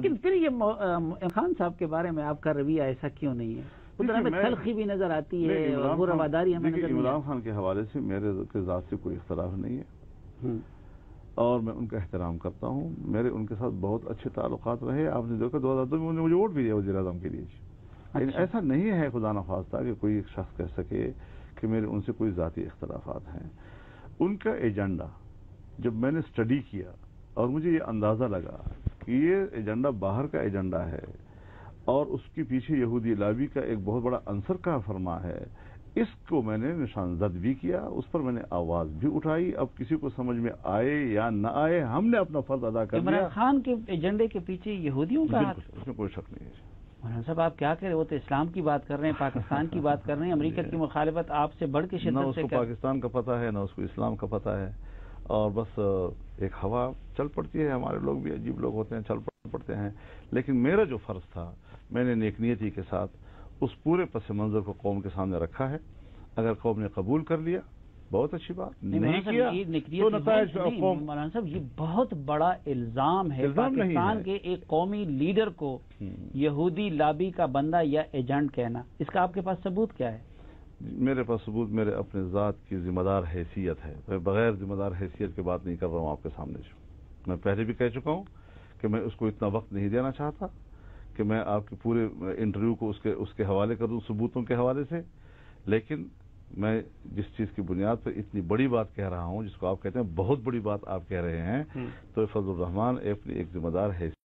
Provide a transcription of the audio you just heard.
لیکن پھر یہ عمران خان صاحب کے بارے میں آپ کا رویہ ایسا کیوں نہیں ہے؟ ادھر ہمیں تلخی بھی نظر آتی ہے اور وہ رواداری ہمیں نظر نہیں آتی۔ عمران خان کے حوالے سے میرے ذات سے کوئی اختلاف نہیں ہے اور میں ان کا احترام کرتا ہوں۔ میرے ان کے ساتھ بہت اچھے تعلقات رہے۔ آپ نے دیکھا 2002 میں انہوں نے مجھے ووٹ بھی دیا وزیر اعظم کے لیے۔ لیکن ایسا نہیں ہے خدا نخواستہ کہ کوئی ایک شخص کہہ سکے کہ میرے ان سے کوئی ذاتی اختلافات ہیں۔ ان کا ایجنڈا جب میں نے اسٹڈی کیا اور مجھے یہ اندازہ لگا کہ یہ ایجنڈا باہر کا ایجنڈا ہے اور اس کے پیچھے یہودی لابی کا ایک بہت بڑا عنصر کا فرما ہے، اس کو میں نے نشان زد بھی کیا، اس پر میں نے آواز بھی اٹھائی۔ اب کسی کو سمجھ میں آئے یا نہ آئے، ہم نے اپنا فرض ادا کر لیا۔ عمران خان کے ایجنڈے کے پیچھے یہودیوں کا ہاتھ؟ اس میں کوئی شک نہیں ہے۔ مولانا صاحب آپ کیا کہہ رہے ہیں؟ وہ تو اسلام کی بات کر رہے ہیں، پاکستان کی بات کر رہے ہیں، امریکہ کی مخالفت آپ سے بڑھ کے شدت سے نہ اس کو پاکستان کا پتہ ہے، نہ اس کو اسلام کا پتہ ہے، اور بس ایک ہوا چل پڑتی ہے۔ ہمارے لوگ بھی عجیب لوگ ہوتے ہیں، چل پڑتے ہیں۔ لیکن میرا جو فرض تھا میں نے نیک نیتی کے ساتھ اس پورے پس منظر کو قوم کے سامنے رکھا ہے۔ اگر قوم نے قبول کر لیا بہت اچھی بات، نہیں کیا تو نتائج قوم۔ مولانا صاحب یہ بہت بڑا الزام ہے پاکستان کے ایک قومی لیڈر کو یہودی لابی کا بندہ یا ایجنٹ کہنا۔ اس کا آپ کے پاس ثبوت کیا ہے؟ میرے پاس ثبوت میرے اپنے ذات کی ذمہ دار حیثیت ہے۔ میں بغیر ذمہ دار حیثیت کی بات نہیں کر رہا ہوں آپ کے سامنے۔ میں پہلے بھی کہہ چکا ہوں کہ میں اس کو اتنا وقت نہیں دینا چاہتا کہ میں آپ کے پورے انٹرویو کو اس کے حوالے کر دوں ثبوتوں کے حوالے سے۔ لیکن میں جس چیز کی بنیاد پر اتنی بڑی بات کہہ رہا ہوں، جس کو آپ کہتے ہیں بہت بڑی بات آپ کہہ رہے ہیں، تو فضل الرحمان اپنی ایک ذمہ دار حیثیت